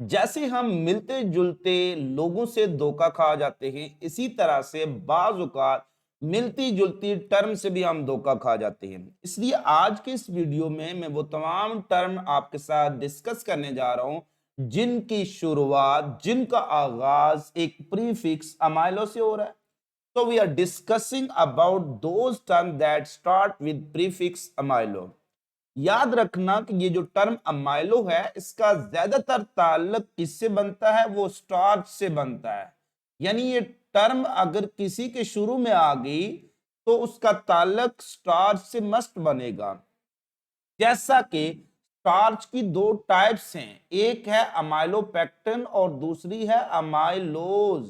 जैसे हम मिलते जुलते लोगों से धोखा खा जाते हैं, इसी तरह से बाज औक़ात मिलती जुलती टर्म से भी हम धोखा खा जाते हैं। इसलिए आज के इस वीडियो में मैं वो तमाम टर्म आपके साथ डिस्कस करने जा रहा हूं जिनकी शुरुआत, जिनका आगाज एक प्रीफिक्स अमाइलो से हो रहा है। तो we are discussing about those term that start with prefix amylo. याद रखना कि ये जो टर्म अमाइलो है, इसका ज्यादातर ताल्लुक किससे बनता है? वो स्टार्च से बनता है। यानी ये टर्म अगर किसी के शुरू में आ गई तो उसका ताल्लुक स्टार्च से मस्ट बनेगा। जैसा कि स्टार्च की दो टाइप्स हैं, एक है अमाइलोपेक्टिन और दूसरी है अमाइलोज।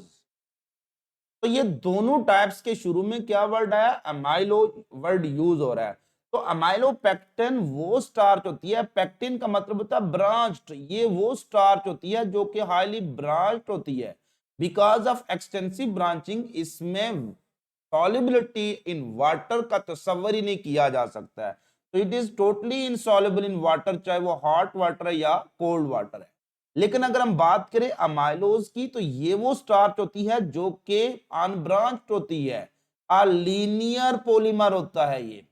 तो ये दोनों टाइप्स के शुरू में क्या वर्ड आया? अमाइलो वर्ड यूज हो रहा है। तो अमाइलोपेक्टिन वो स्टार्च होती है, पेक्टिन का मतलब होता है ब्रांच्ड, ये वो स्टार्च होती है जो कि हाईली ब्रांच्ड होती है। बिकॉज ऑफ एक्सटेंसिव ब्रांचिंग इसमें सॉल्युबिलिटी इन वाटर का तस्वर ही नहीं किया जा सकता है। तो it is totally insoluble in water, चाहे वो हॉट वाटर है या कोल्ड वाटर है। लेकिन अगर हम बात करें अमाइलोज की, तो ये वो स्टार्च होती है जो कि अनब्रांच्ड होती है, आ लीनियर पॉलीमर होता है ये।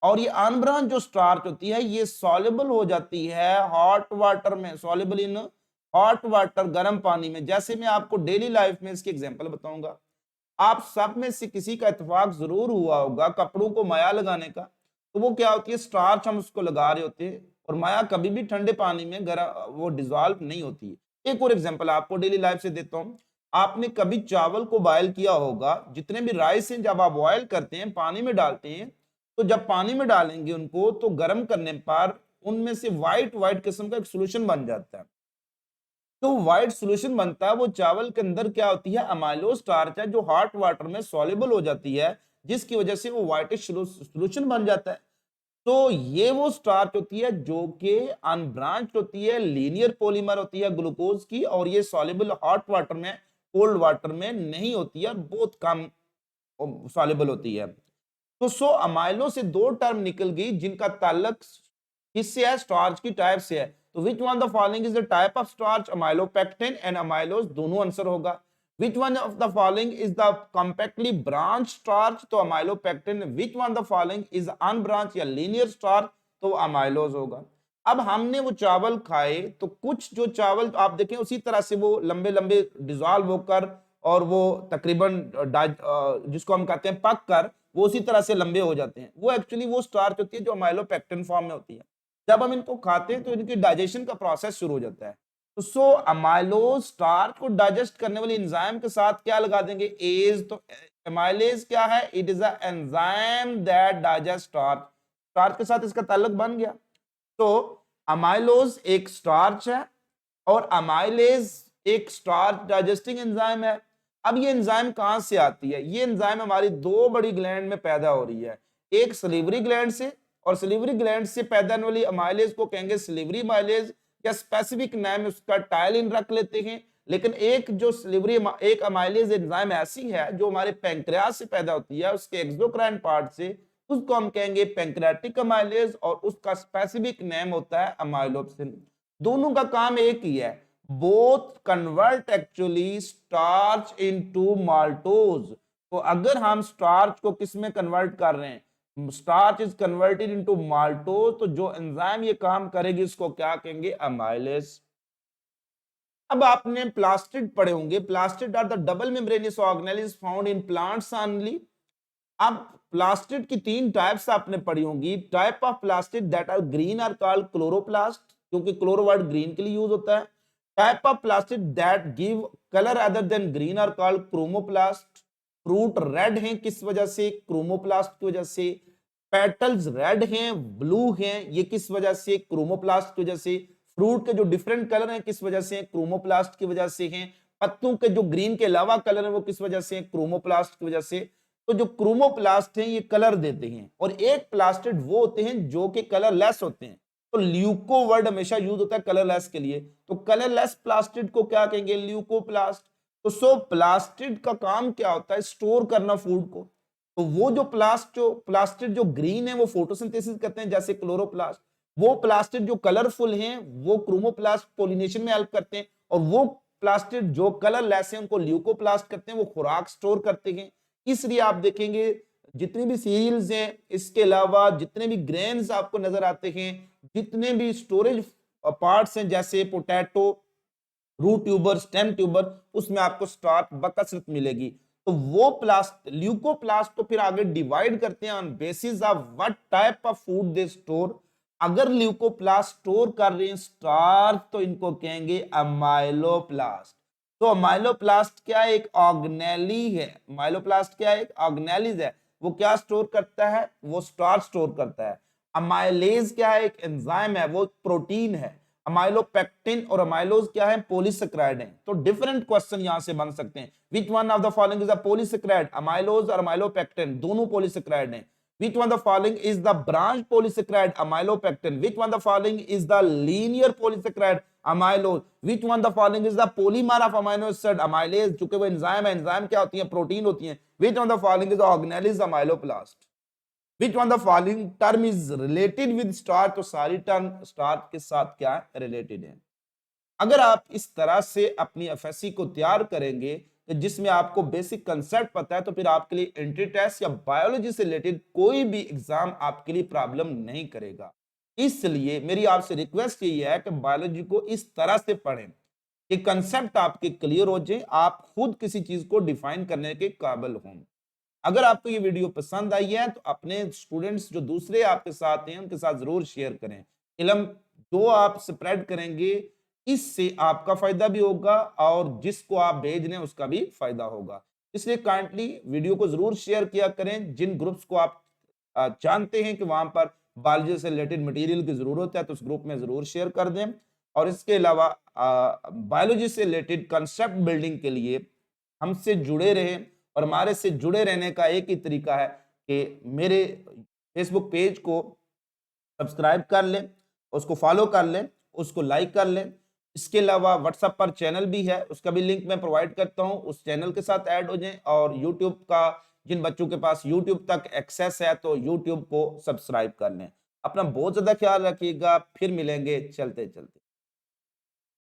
और ये अनब्रांच जो स्टार्च होती है ये सॉल्युबल हो जाती है हॉट वाटर में, सॉल्युबल इन हॉट वाटर, गर्म पानी में। जैसे मैं आपको डेली लाइफ में इसकी एग्जांपल बताऊंगा। आप सब में से किसी का इत्तेफाक जरूर हुआ होगा कपड़ों को माया लगाने का। तो वो क्या होती है? स्टार्च हम उसको लगा रहे होते हैं और माया कभी भी ठंडे पानी में वो डिजॉल्व नहीं होती है। एक और एग्जांपल आपको डेली लाइफ से देता हूं। आपने कभी चावल को बॉयल किया होगा, जितने भी राइस हैं जब आप बॉयल करते हैं पानी में डालते हैं, तो जब पानी में डालेंगे उनको तो गर्म करने पर उनमें से व्हाइट व्हाइट किस्म का एक सोल्यूशन बन जाता है। तो व्हाइट सॉल्यूशन बनता है, वो चावल के अंदर क्या होती है? अमाइलो स्टार्च है जो हॉट वाटर में सॉल्युबल हो जाती है, जिसकी वजह से वो व्हाइटिश सॉल्यूशन बन जाता है। तो ये वो स्टार्च होती है जो कि अनब्रांच्ड होती है, लीनियर पॉलीमर होती है ग्लूकोज की, और ये सॉल्युबल हॉट वाटर में, कोल्ड वाटर में नहीं होती है और बहुत कम सॉल्युबल होती है। तो सो अमाइलो से दो टर्म निकल गई जिनका ताल्लुक किससे है? स्टार्च की टाइप से है। तो which one the following is the type of starch? Amylopectin and amylose, दोनों आंसर होगा। Which one of the following is the compactly branch starch? तो amylopectin. Which one the following is unbranch या linear starch? तो amylose होगा। अब हमने वो चावल खाए तो कुछ जो चावल आप देखें उसी तरह से वो लंबे लंबे डिजॉल्व होकर और वो तकरीबन जिसको हम कहते हैं पक कर वो उसी तरह से लंबे हो जाते हैं। वो एक्चुअली वो स्टार्च होती है जो अमाइलोपेक्टिन फॉर्म में होती है। जब हम इनको खाते हैं तो इनकी डाइजेशन का प्रोसेस शुरू हो जाता है। तो सो अमाइलोज स्टार्च को डाइजेस्ट करने वाली एंजाइम के साथ क्या लगा देंगे? एज। तो एमाइलेज क्या है? It is a enzyme that digest starch. Starch के साथ इसका ताल्लुक बन गया। तो अमाइलोज एक स्टार्च है और अमाइलेज एक स्टार्च डाइजेस्टिंग एंजाइम है। अब ये एंजाइम कहां से आती है? ये एंजाइम हमारी दो बड़ी ग्लैंड में पैदा हो रही है, एक सलीवरी ग्लैंड से, और सलीवरी ग्लैंड से पैदा होने वाली अमाइलेज को कहेंगे सलीवरी अमाइलेज, या स्पेसिफिक नाम उसका टाइलिन रख लेते हैं। लेकिन एक जो सलीवरी एक अमाइलेज एंजाइम ऐसी है जो हमारे पैंक्रियास से पैदा होती है, उसके एक्सोक्राइन पार्ट से, उसको हम कहेंगे पैंक्रियाटिक अमाइलेज, और उसका स्पेसिफिक नेम होता है अमाइलोप्सिन। दोनों का काम एक ही है, both convert actually starch into maltose. तो अगर हम स्टार्च को किस में कन्वर्ट कर रहे हैं? Starch is converted into maltose, तो जो एंजाइम ये काम करेगी उसको क्या कहेंगे? अमाइलेज। अब आपने प्लास्टिड पढ़े होंगे। Plastid are the double membranous organelles found in plants only. अब प्लास्टिड की तीन टाइप्स आपने पढ़ी होंगी। Type of plastid that are green are called chloroplast, क्योंकि क्लोरो वर्ड ग्रीन के लिए यूज होता है। Type of plastid that give colour other than green are called chromoplast. Fruit red हैं किस वजह से? क्रोमोप्लास्ट की वजह से। पेटल्स रेड हैं, ब्लू हैं, ये किस वजह से? क्रोमोप्लास्ट की वजह से। फ्रूट के जो डिफरेंट कलर हैं किस वजह से? क्रोमोप्लास्ट की वजह से हैं। पत्तों के जो ग्रीन के अलावा कलर है वो किस वजह से? क्रोमोप्लास्ट की वजह से। तो जो क्रोमोप्लास्ट हैं ये कलर देते हैं, और एक प्लास्टिड वो होते हैं जो कि कलरलेस होते हैं। तो ल्यूको वर्ड हमेशा यूज होता है कलरलेस के लिए। तो कलरलेस प्लास्टिड को क्या कहेंगे? ल्यूकोप्लास्ट। तो सो प्लास्टिड का काम क्या होता है? स्टोर करना फूड को। तो वो जो प्लास्टिड जो ग्रीन है वो फोटोसिंथेसिस करते हैं जैसे क्लोरोप्लास्ट। वो प्लास्टिड जो कलरफुल हैं वो क्रोमोप्लास्ट पोलिनेशन में हेल्प करते हैं, और वो प्लास्टिड जो कलरलेस हैं उनको ल्यूकोप्लास्ट करते हैं, वो खुराक स्टोर करते हैं। इसलिए आप देखेंगे जितनी भी सीरियल्स हैं, इसके अलावा जितने भी ग्रेन्स आपको नजर आते हैं, जितने भी स्टोरेज पार्ट्स हैं जैसे potato, root tuber, stem tuber, उसमें आपको स्टार्च बकसरत मिलेगी। तो वो प्लास्ट ल्यूकोप्लास्ट तो फिर आगे डिवाइड करते हैं on basis of what type of food they store. अगर ल्यूकोप्लास्ट स्टोर कर रहे हैं स्टार्च तो इनको कहेंगे अमाइलोप्लास्ट। तो अमाइलोप्लास्ट क्या है? एक ऑर्गेनेली है। अमाइलोप्लास्ट क्या है? एक ऑर्गेनेलिज है। वो क्या स्टोर करता है? वो स्टार्च स्टोर करता है। अमाइलेज क्या है? एक एंजाइम है, वो प्रोटीन है। अमाइलोपेक्टिन और अमाइलोज क्या है? पॉलीसेकेराइड है। तो डिफरेंट क्वेश्चन यहां से बन सकते हैं। विच one of the following is a polysaccharide? Amylose और अमाइलोपेक्टिन दोनों पॉलीसेकेराइड हैं। Which one the following is the branch polysaccharide? Amylopectin. Which one the following is the linear polysaccharide? Amylose. Which one the following is the polymer of amino acid? Amylase. चूंकि वो enzyme है, enzyme क्या होती है? Protein होती है। Which one the following is the organelle? Amyloplast. Which one the following term is related with starch? तो सारी टर्म स्टार्च के साथ क्या है? रिलेटेड है। अगर आप इस तरह से अपनी एफएससी को तैयार करेंगे तो जिसमें आपको बेसिक कंसेप्ट पता है, तो फिर आपके लिए एंट्री टेस्ट या बायोलॉजी से रिलेटेड कोई भी एग्जाम आपके लिए प्रॉब्लम नहीं करेगा। इसलिए मेरी आपसे रिक्वेस्ट यही है कि बायोलॉजी को इस तरह से पढ़ें कि कंसेप्ट आपके क्लियर हो जाए, आप खुद किसी चीज को डिफाइन करने के काबिल हों। अगर आपको ये वीडियो पसंद आई है तो अपने स्टूडेंट्स जो दूसरे आपके साथ हैं उनके साथ जरूर शेयर करें। इल्म जो आप स्प्रेड करेंगे इससे आपका फायदा भी होगा और जिसको आप भेज रहे हैं उसका भी फायदा होगा। इसलिए काइंडली वीडियो को जरूर शेयर किया करें। जिन ग्रुप्स को आप जानते हैं कि वहां पर बायोलॉजी से रिलेटेड मटेरियल की जरूरत है तो उस ग्रुप में जरूर शेयर कर दें। और इसके अलावा बायोलॉजी से रिलेटेड कंसेप्ट बिल्डिंग के लिए हमसे जुड़े रहें। और हमारे से जुड़े रहने का एक ही तरीका है कि मेरे फेसबुक पेज को सब्सक्राइब कर लें, उसको फॉलो कर लें, उसको लाइक कर लें। इसके अलावा व्हाट्सएप पर चैनल भी है, उसका भी लिंक मैं प्रोवाइड करता हूं, उस चैनल के साथ ऐड हो जाएं। और यूट्यूब का जिन बच्चों के पास यूट्यूब तक एक्सेस है तो यूट्यूब को सब्सक्राइब कर लें। अपना बहुत ज्यादा ख्याल रखिएगा, फिर मिलेंगे चलते चलते।